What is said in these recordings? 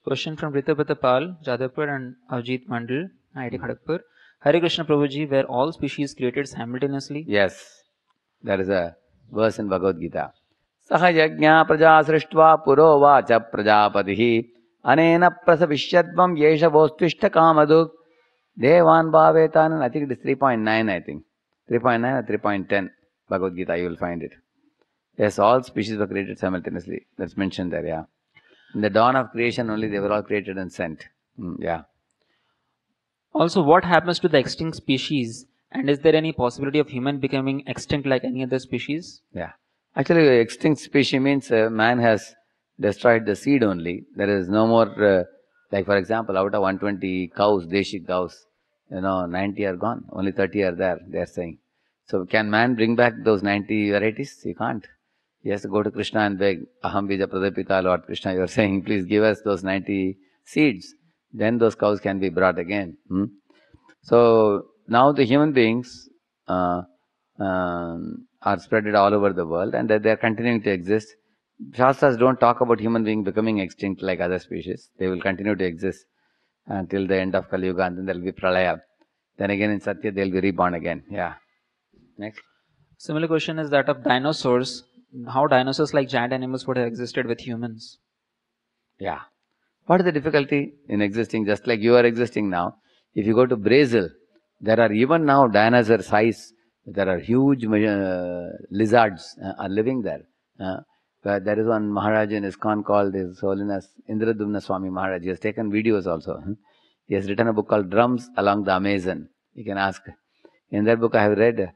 Question from Ritabata Pal, Jadavpur and Avjit Mandal, IIT Kharagpur. Hare Krishna Prabhuji, were all species created simultaneously? Yes, there is a verse in Bhagavad Gita. Sahajagnya praja srishtva puro vacha prajapatihi anena prasavishyadvam yesha vostishta kamaduk devan bhavetan. I think it is 3.9, I think. 3.9 or 3.10 Bhagavad Gita, you will find it. Yes, all species were created simultaneously. That's mentioned there, yeah. In the dawn of creation only they were all created and sent. Yeah. Also, what happens to the extinct species? And is there any possibility of human becoming extinct like any other species? Yeah. Actually, extinct species means man has destroyed the seed only. There is no more, like for example, out of 120 cows, Deshi cows, 90 are gone. Only 30 are there, they are saying. So can man bring back those 90 varieties? He can't. He has to go to Krishna and beg, Aham Bija Pradapita, Lord Krishna, you are saying, please give us those 90 seeds. Then those cows can be brought again. So now the human beings are spread all over the world and they are continuing to exist. Shastras don't talk about human being becoming extinct like other species. They will continue to exist until the end of Kali Yuga, and then there will be Pralaya. Then again in Satya they will be reborn again. Yeah. Next. Similar question is that of dinosaurs. How dinosaurs like giant animals would have existed with humans? Yeah. What is the difficulty in existing just like you are existing now? If you go to Brazil, there are even now dinosaur size. There are huge lizards are living there. But there is one Maharaj in ISKCON called His Holiness Indradumna Swami Maharaj. He has taken videos also. He has written a book called Drums Along the Amazon. You can ask. In that book I have read,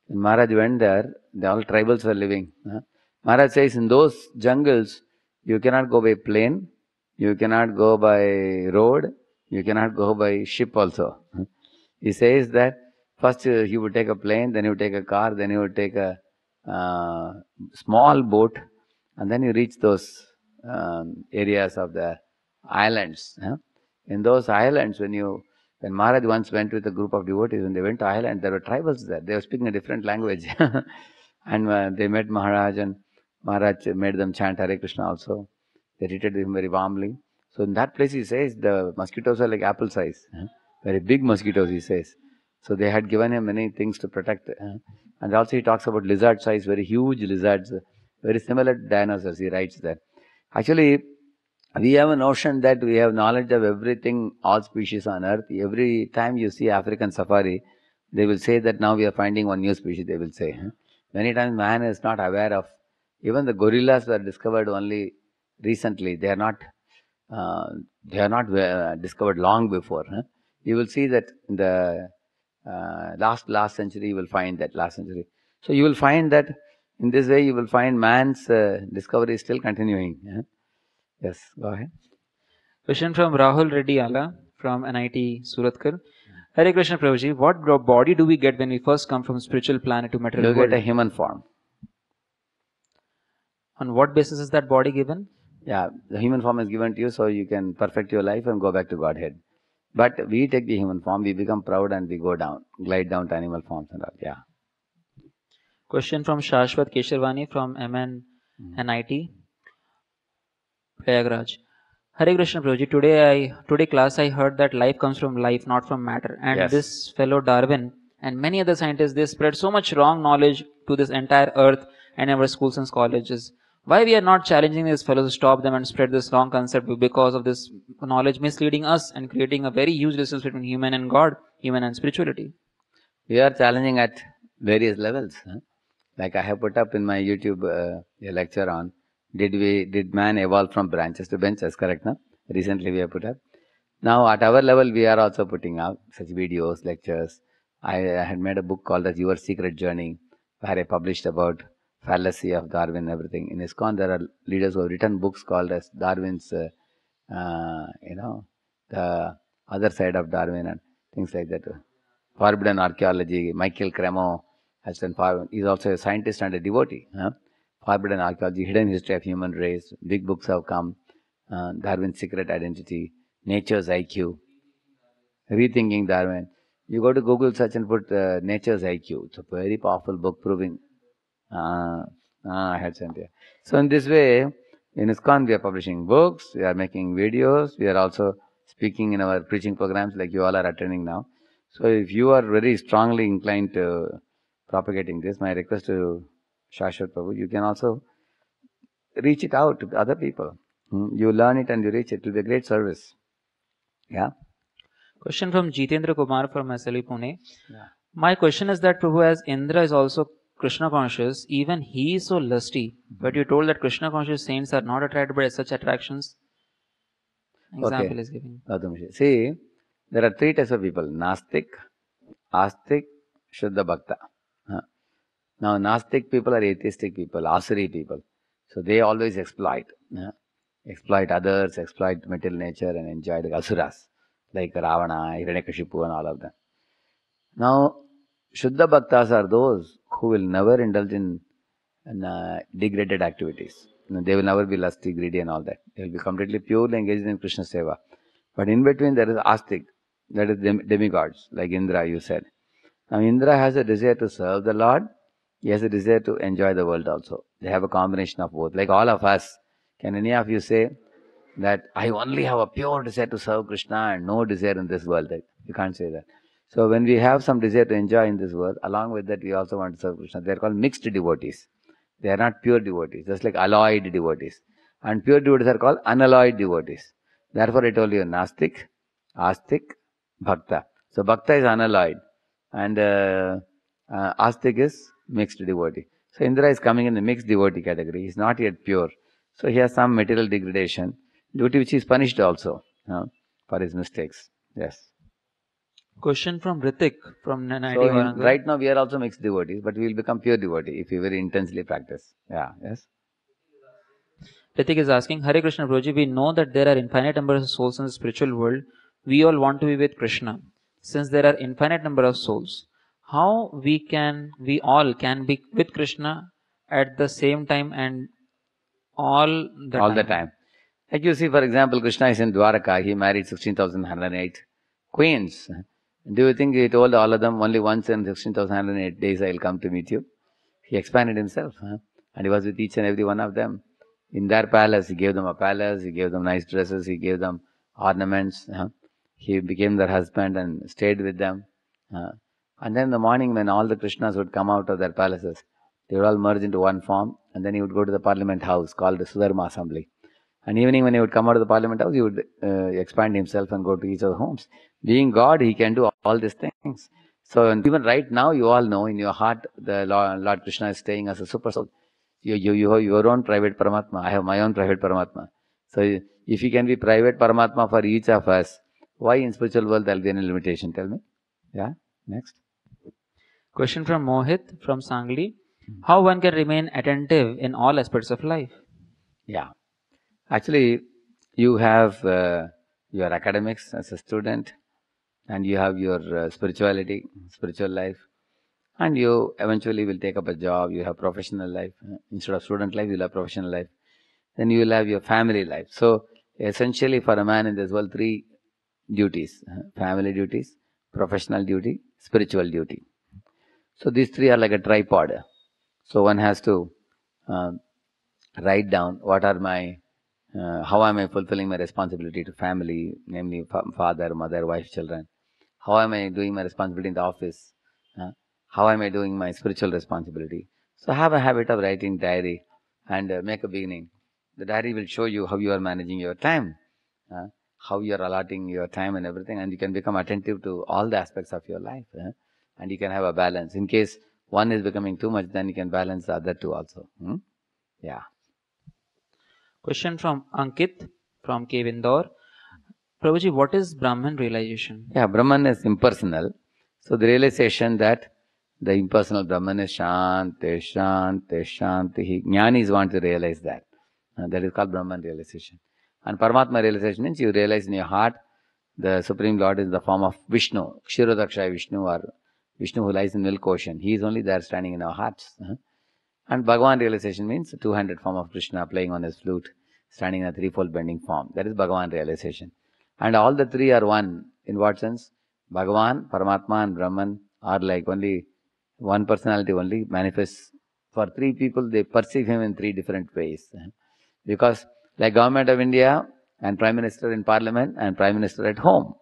when Maharaj went there, all tribals were living. Maharaj says in those jungles, you cannot go by plane, you cannot go by road, you cannot go by ship also. He says that first he would take a plane, then he would take a car, then he would take a small boat, and then you reach those areas of the islands. In those islands, when Maharaj once went with a group of devotees, when they went to Ireland, there were tribals there. They were speaking a different language. And they met Maharaj, and Maharaj made them chant Hare Krishna also. They treated him very warmly. So in that place, he says, the mosquitoes are like apple size. Very big mosquitoes, he says. So they had given him many things to protect. And also he talks about lizard size, very huge lizards, very similar to dinosaurs, he writes there. Actually, we have a notion that we have knowledge of everything, all species on earth. Every time you see African safari, they will say that now we are finding one new species, they will say. Many times man is not aware of, even the gorillas were discovered only recently. They are not discovered long before. You will see that in the last century, you will find that last century. So you will find that in this way, you will find man's discovery is still continuing. Yes, go ahead. Question from Rahul Reddy Ala from NIT Suratkar. Hare Krishna Prabhuji, what body do we get when we first come from spiritual planet to material You world? get a human form. On what basis is that body given? Yeah, the human form is given to you so you can perfect your life and go back to Godhead. But we take the human form, we become proud and we go down, glide down to animal forms and all. Yeah. Question from Shashwat Kesharwani from MN NIT Prayagraj. Hare Krishna Prabhuji, today class I heard that life comes from life, not from matter. And Yes. this fellow Darwin and many other scientists, they spread so much wrong knowledge to this entire earth and our schools and colleges. Why we are not challenging these fellows to stop them and spread this wrong concept because of this knowledge misleading us and creating a very huge distance between human and God, human and spirituality? We are challenging at various levels. Like I have put up in my YouTube a lecture on did man evolve from branches to benches, correct? No? Recently we have put up. Now at our level we are also putting out such videos, lectures. I had made a book called as Your Secret Journey, where I published about fallacy of Darwin and everything. In ISKCON there are leaders who have written books called as Darwin's, the other side of Darwin and things like that. Forbidden Archaeology, Michael Cremo has done, he's also a scientist and a devotee. Forbidden Archaeology, Hidden History of Human Race, big books have come. Darwin's Secret Identity, Nature's IQ, Rethinking Darwin. You go to Google search and put Nature's IQ. It's a very powerful book proving. I had sent you. So in this way, In ISKCON, we are publishing books, we are making videos, we are also speaking in our preaching programs like you all are attending now. So if you are very strongly inclined to propagating this, my request to Shashwat Prabhu, you can also reach it out to other people. You learn it and you reach it. It will be a great service. Yeah. Question from Jitendra Kumar from SLE Pune. Yeah. My question is that Prabhu, as Indra is also Krishna conscious, even he is so lusty, but you told that Krishna conscious saints are not attracted by such attractions. Example is giving. See, there are three types of people: Nastik, Astik, Shuddha Bhakta. Now, Nastik people are atheistic people, Asuri people. So they always exploit. Exploit others, exploit material nature and enjoy the Asuras, like Ravana, Hiranyakashipu and all of them. Now, Shuddha Bhaktas are those who will never indulge in degraded activities. They will never be lusty, greedy and all that. They will be completely purely engaged in Krishna Seva. But in between there is Astik, that is demigods, like Indra you said. Now Indra has a desire to serve the Lord, he has a desire to enjoy the world also. They have a combination of both. Like all of us, can any of you say that I only have a pure desire to serve Krishna and no desire in this world? You can't say that. So when we have some desire to enjoy in this world, along with that we also want to serve Krishna. They are called mixed devotees. They are not pure devotees, just like alloyed devotees. And pure devotees are called unalloyed devotees. Therefore I told you Nastik, Astik, Bhakta. So Bhakta is unalloyed and Astik is mixed devotee. So Indra is coming in the mixed devotee category. He is not yet pure. So he has some material degradation, due to which he is punished also for his mistakes. Yes. Question from Ritik from NIT So Warangal. right now we are also mixed devotees, but we will become pure devotee if we very intensely practice. Yeah. Yes. Ritik is asking, Hare Krishna Prabhuji, we know that there are infinite numbers of souls in the spiritual world. We all want to be with Krishna. Since there are infinite number of souls, how we all can be with Krishna at the same time and all the time? Like you see, for example, Krishna is in Dwaraka. He married 16,108 queens. Do you think he told all of them only once in 16,108 days I will come to meet you? He expanded himself. And he was with each and every one of them. In their palace, he gave them a palace, he gave them nice dresses, he gave them ornaments. He became their husband and stayed with them. And then in the morning when all the Krishnas would come out of their palaces, they would all merge into one form, and then he would go to the parliament house called the Sudharma Assembly. And evening when he would come out of the parliament house, he would expand himself and go to each of the homes. Being God, he can do all these things. So even right now, you all know in your heart, the Lord Krishna is staying as a super soul. You have your own private Paramatma. I have my own private Paramatma. So if he can be private Paramatma for each of us, why in spiritual world there will be any limitation? Tell me. Yeah. Next. Question from Mohit from Sangli. How one can remain attentive in all aspects of life? Yeah. Actually, you have your academics as a student, and you have your spirituality, spiritual life, and you eventually will take up a job. You have professional life. Instead of student life, you will have professional life. Then you will have your family life. So essentially for a man in this world, three duties: family duties, professional duty, spiritual duty. So these three are like a tripod. So one has to write down what are my how am I fulfilling my responsibility to family, namely father, mother, wife, children? How am I doing my responsibility in the office? How am I doing my spiritual responsibility? So have a habit of writing diary and make a beginning. The diary will show you how you are managing your time, how you are allotting your time and everything, and you can become attentive to all the aspects of your life, and you can have a balance. In case one is becoming too much, then you can balance the other two also. Yeah. Question from Ankit from Cave Indore. Prabhuji, what is Brahman realization? Yeah, Brahman is impersonal. So the realization that the impersonal Brahman is Shanti, Shanti, Shanti. Jnanis want to realize that. That is called Brahman realization. And Paramatma realization means you realize in your heart the Supreme Lord is the form of Vishnu, Kshirodakshaya Vishnu, or Vishnu who lies in milk ocean. He is only there standing in our hearts. And Bhagavan realization means two-handed form of Krishna playing on his flute, standing in a threefold bending form. That is Bhagavan realization. And all the three are one. In what sense? Bhagavan, Paramatma and Brahman are like only one personality only manifests. For three people, they perceive him in three different ways. Because like Government of India and Prime Minister in Parliament and Prime Minister at home,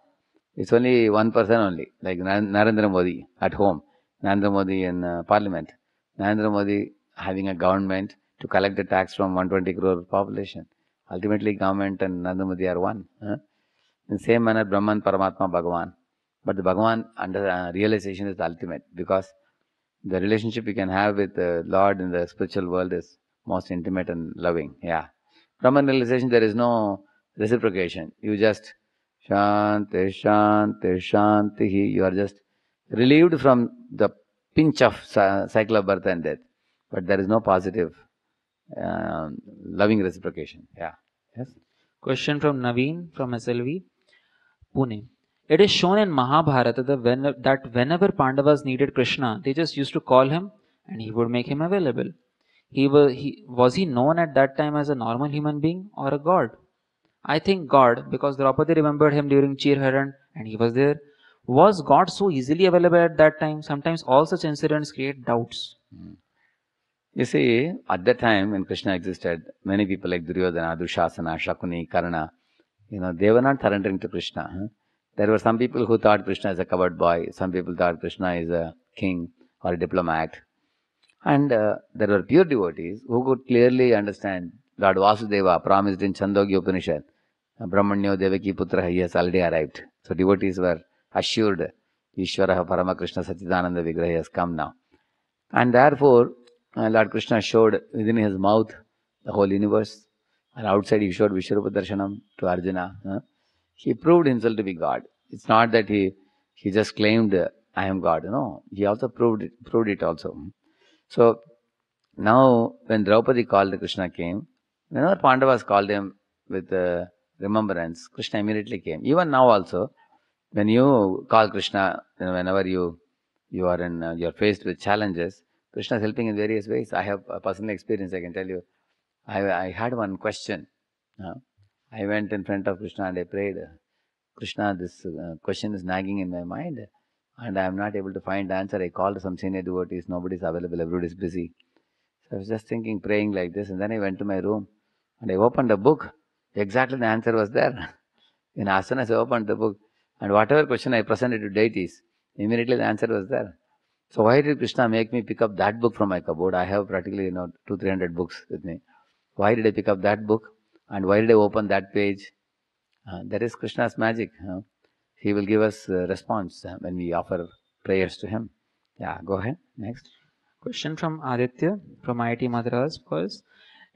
it's only one person only, like Narendra Modi at home, Narendra Modi in Parliament, Narendra Modi having a government to collect the tax from 120 crore population. Ultimately, government and Narendra Modi are one. In the same manner, Brahman, Paramatma, Bhagavan. But the Bhagavan under realization is the ultimate, because the relationship you can have with the Lord in the spiritual world is most intimate and loving. Yeah. Brahman realization, there is no reciprocation. You just Shanti, Shanti, Shanti. You are just relieved from the pinch of cycle of birth and death. But there is no positive, loving reciprocation. Yeah. Yes. Question from Naveen from SLV, Pune. It is shown in Mahabharata that whenever Pandavas needed Krishna, they just used to call him and he would make him available. Was he known at that time as a normal human being or a god? I think God, because Draupadi remembered him during Chirharan and he was there. Was God so easily available at that time? Sometimes all such incidents create doubts. You see, at that time when Krishna existed, many people like Duryodhana, Dushasana, Shakuni, Karna, they were not surrendering to Krishna. There were some people who thought Krishna is a cupboard boy. Some people thought Krishna is a king or a diplomat. And there were pure devotees who could clearly understand Lord Vasudeva promised in Chandogya Upanishad, Brahmanyo Devaki Putra, he has already arrived. So devotees were assured, Ishvara Parama Krishna Satchidananda Vigraha has come now. And therefore, Lord Krishna showed within his mouth the whole universe. And outside he showed Vishwarupa Darshanam to Arjuna. He proved himself to be God. It's not that he just claimed, I am God. No, he also proved it also. So now when Draupadi called, Krishna came. Whenever Pandavas called him with remembrance, Krishna immediately came. Even now also, when you call Krishna, whenever you are you're faced with challenges, Krishna is helping in various ways. I have a personal experience, I can tell you. I had one question. I went in front of Krishna and I prayed, Krishna, this question is nagging in my mind and I am not able to find the answer. I called some senior devotees, nobody is available, everybody is busy. So I was just thinking, praying like this, and then I went to my room and I opened a book. Exactly the answer was there. As soon as I opened the book, and whatever question I presented to deities, immediately the answer was there. So why did Krishna make me pick up that book from my cupboard? I have practically 200-300 books with me. Why did I pick up that book? And why did I open that page? That is Krishna's magic. He will give us a response when we offer prayers to him. Yeah, go ahead. Next. Question from Aditya from IIT Madras was,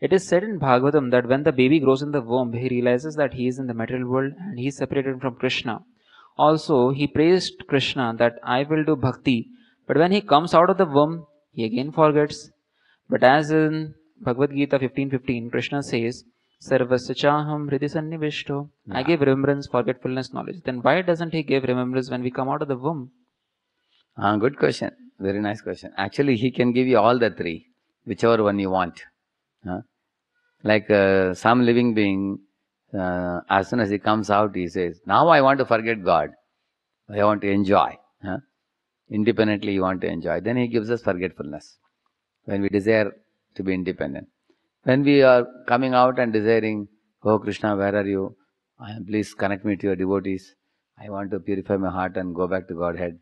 it is said in Bhagavatam that when the baby grows in the womb, he realizes that he is in the material world and he is separated from Krishna. Also, he praised Krishna that I will do bhakti, but when he comes out of the womb, he again forgets. But as in Bhagavad Gita 15:15, Krishna says, Sarvasya chaham hridi sannivishto. I give remembrance, forgetfulness, knowledge. Then why doesn't he give remembrance when we come out of the womb? Good question. Very nice question. Actually, he can give you all the three, whichever one you want. Like some living being, as soon as he comes out, he says, now I want to forget God. I want to enjoy. Independently, you want to enjoy. Then he gives us forgetfulness when we desire to be independent. When we are coming out and desiring, oh Krishna, where are you? Please connect me to your devotees. I want to purify my heart and go back to Godhead.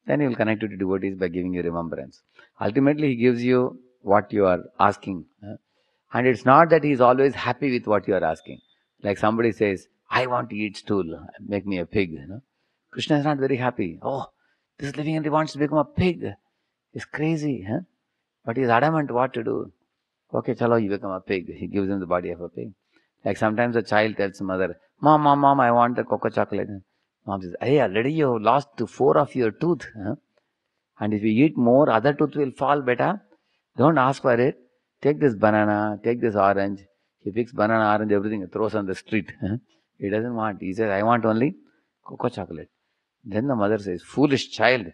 Then he will connect you to devotees by giving you remembrance. Ultimately, he gives you what you are asking. And it's not that he is always happy with what you are asking. Like somebody says, I want to eat stool, make me a pig. Krishna is not very happy. Oh, this living entity wants to become a pig. It's crazy. But he is adamant what to do. Okay, chalo, you become a pig. He gives him the body of a pig. Like sometimes a child tells mother, Mom, I want the cocoa chocolate. Mom says, hey, already you have lost 4 of your tooth. And if you eat more, other tooth will fall better. Don't ask for it. Take this banana, take this orange. He picks banana, orange, everything, throws on the street. He doesn't want. He says, I want only cocoa chocolate. Then the mother says, foolish child.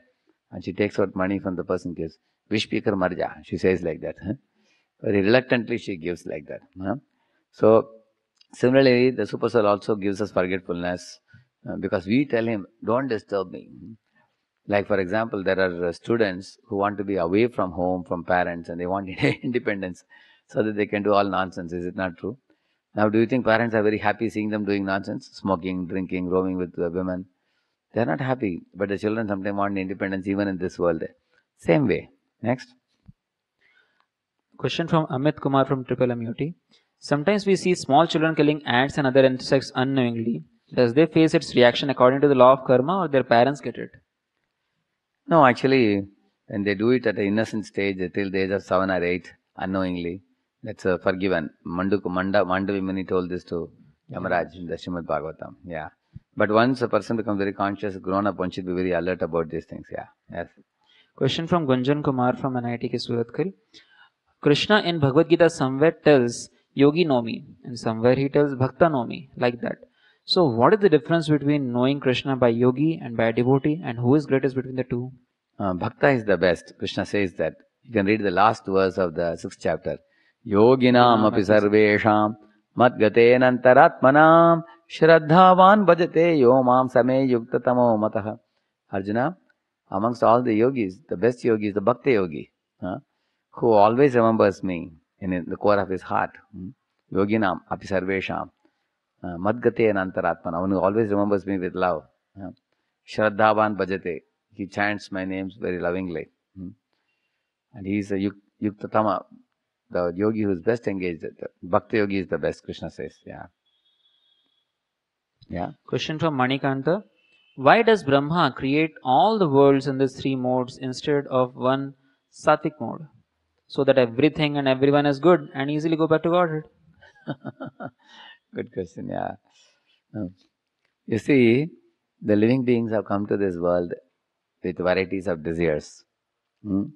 And she takes out money from the person, gives. Wish speaker marja. She says like that. Very reluctantly she gives like that. So, similarly, the Super Soul also gives us forgetfulness because we tell him, don't disturb me. Like for example, there are students who want to be away from home, from parents, and they want independence so that they can do all nonsense. Is it not true? Now, do you think parents are very happy seeing them doing nonsense, smoking, drinking, roaming with women? They are not happy, but the children sometimes want independence even in this world. Same way. Next. Question from Amit Kumar from Triple MUT. Sometimes we see small children killing ants and other insects unknowingly. Does they face its reaction according to the law of karma, or their parents get it? No, actually, when they do it at an innocent stage till the age of 7 or 8, unknowingly, that's forgiven. Mandavi Muni told this to Yamaraj in the Srimad Bhagavatam. Yeah. But once a person becomes very conscious, grown up, one should be very alert about these things. Yeah. Yes. Question from Gunjan Kumar from NIT Surathkal. Krishna in Bhagavad Gita somewhere tells Yogi know me, and somewhere he tells Bhakta know me, like that. So, what is the difference between knowing Krishna by yogi and by a devotee, and who is greatest between the two? Bhakta is the best. Krishna says that. You can read the last verse of the 6th chapter. Yoginam api sarvesham madgatenantaratmanam shraddhavan bhajate yomam same yuktatamo matah. Arjuna, amongst all the yogis, the best yogi is the Bhakta yogi, who always remembers me in the core of his heart. Yoginam api sarvesham madgatenantaratmanam. One who always remembers me with love. Shraddhavan bhajate. He chants my names very lovingly. And he is a yuktatama, the yogi who is best engaged. The Bhakti yogi is the best, Krishna says. Yeah. Yeah. Question from Manikanta. Why does Brahma create all the worlds in these three modes instead of one sattvic mode? So that everything and everyone is good and easily go back to Godhead. Good question, yeah. You see, the living beings have come to this world with varieties of desires to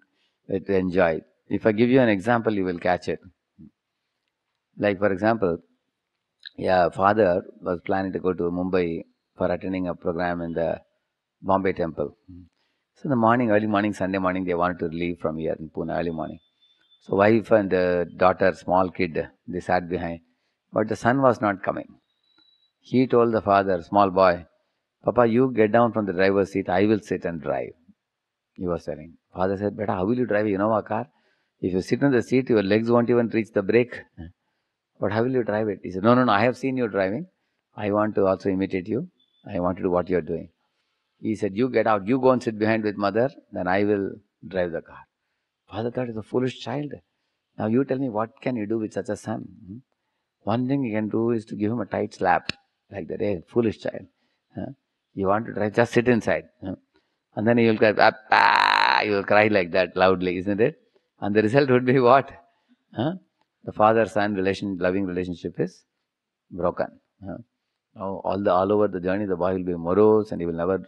enjoy. If I give you an example, you will catch it. Like, for example, father was planning to go to Mumbai for attending a program in the Bombay temple. So in the morning, early morning, Sunday morning, they wanted to leave from here in Pune early morning. So wife and the daughter, small kid, they sat behind. But the son was not coming. He told the father, small boy, Papa, you get down from the driver's seat, I will sit and drive. He was telling. Father said, Beta, how will you drive? You know a car? If you sit on the seat, your legs won't even reach the brake. But how will you drive it? He said, no, I have seen you driving. I want to also imitate you. I want to do what you are doing. He said, you get out. You go and sit behind with mother. Then I will drive the car. Father thought he's a foolish child. Now you tell me, what can you do with such a son? One thing you can do is to give him a tight slap. Like that, hey, foolish child. You want to drive, just sit inside. And then he will cry, you will cry like that loudly, isn't it? And the result would be what? The father-son loving relationship is broken. Now, all over the journey, the boy will be morose and he will never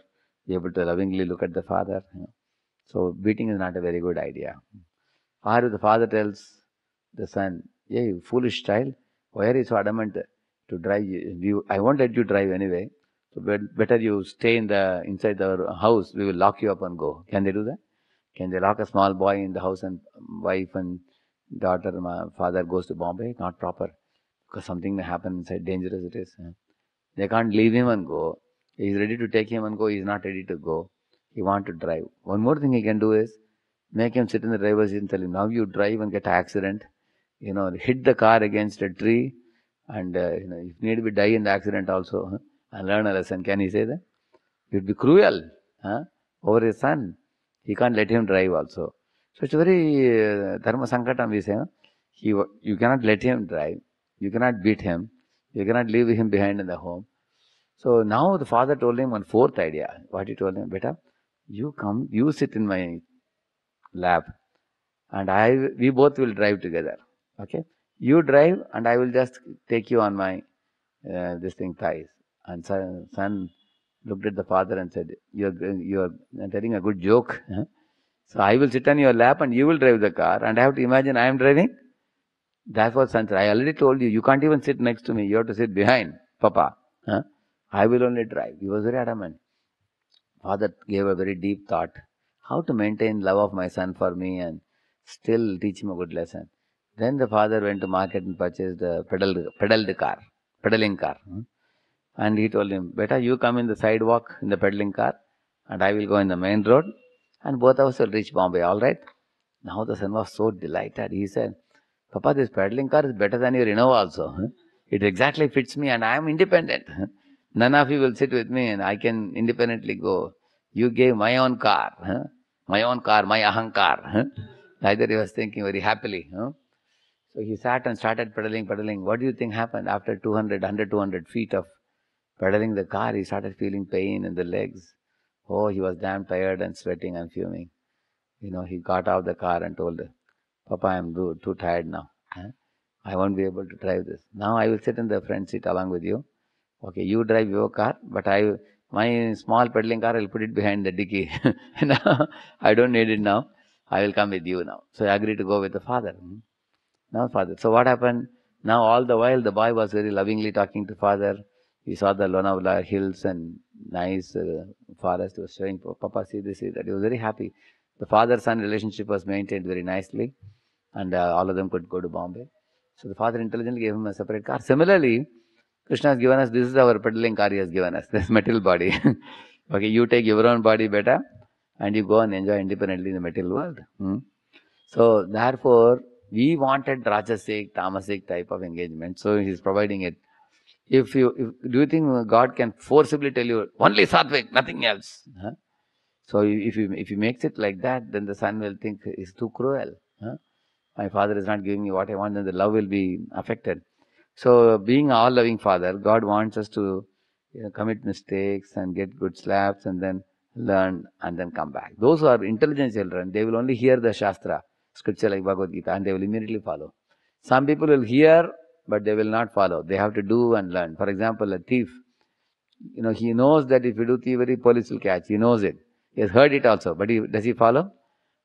be able to lovingly look at the father. So beating is not a very good idea. Or if the father tells the son, "Hey, you foolish child, why are you so adamant to drive? I won't let you drive anyway. So better you stay inside the house. We will lock you up and go." Can they do that? Can they lock a small boy in the house and wife and daughter, father goes to Bombay? Not proper. Because something may happen inside, dangerous it is. They can't leave him and go. He is ready to take him and go. He is not ready to go. He wants to drive. One more thing he can do is make him sit in the driver's seat and tell him, now you drive and get an accident. Hit the car against a tree and if need to be die in the accident also and learn a lesson. Can he say that? It would be cruel over his son. He can't let him drive also. So it's a very dharma sankatam we say. You cannot let him drive. You cannot beat him. You cannot leave him behind in the home. So now the father told him one fourth idea. What he told him, Beta, you come, you sit in my lap and we both will drive together. Okay? You drive and I will just take you on my thighs. And son looked at the father and said, you're telling a good joke. So I will sit on your lap and you will drive the car and I have to imagine I am driving. That's what son said. I already told you can't even sit next to me. You have to sit behind, Papa. I will only drive. He was very adamant. Father gave a very deep thought. How to maintain love of my son for me and still teach him a good lesson. Then the father went to market and purchased a pedaling car. And he told him, Beta, you come in the sidewalk in the pedaling car and I will go in the main road and both of us will reach Bombay, all right? Now the son was so delighted. He said, Papa, this pedaling car is better than your Innova also. It exactly fits me and I am independent. None of you will sit with me and I can independently go. You gave my own car, my ahankar. Neither he was thinking very happily. So he sat and started pedaling. What do you think happened after 200 feet of pedaling the car? He started feeling pain in the legs. Oh, he was damn tired and sweating and fuming. He got out of the car and told her, Papa, I'm too tired now. I won't be able to drive this. Now I will sit in the front seat along with you. Okay, you drive your car, but my small pedaling car, I'll put it behind the dicky. I don't need it now. I will come with you now. So I agreed to go with the father. Now father. So what happened? Now all the while the boy was very lovingly talking to father. He saw the Lonavala hills and nice forest. He was showing, Papa, see this, see that. He was very happy. The father-son relationship was maintained very nicely, and all of them could go to Bombay. So the father intelligently gave him a separate car. Similarly, Krishna has given us, this is our pedaling car he has given us, this material body. Okay, you take your own body better, and you go and enjoy independently in the material world. So therefore, we wanted Rajasic, Tamasic type of engagement. So he is providing it. Do you think God can forcibly tell you only Sattvic, nothing else? So if you makes it like that, then the son will think it's too cruel. My father is not giving me what I want, then the love will be affected. So being all loving father, God wants us to commit mistakes and get good slaps and then learn and then come back. Those who are intelligent children, they will only hear the Shastra, scripture like Bhagavad Gita, and they will immediately follow. Some people will hear, but they will not follow. They have to do and learn. For example, a thief, he knows that if you do thievery, police will catch. He knows it. He has heard it also, but does he follow?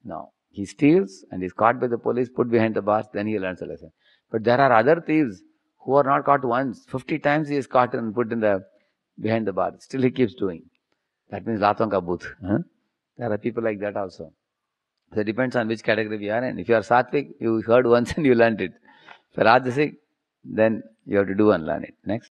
No. He steals and is caught by the police, put behind the bars, then he learns a lesson. But there are other thieves who are not caught once. 50 times he is caught and put behind the bars. Still he keeps doing. That means Laton ka booth. There are people like that also. So it depends on which category we are in. If you are Sattvic, you heard once and you learned it. If you are Rajasic, then you have to do and learn it. Next.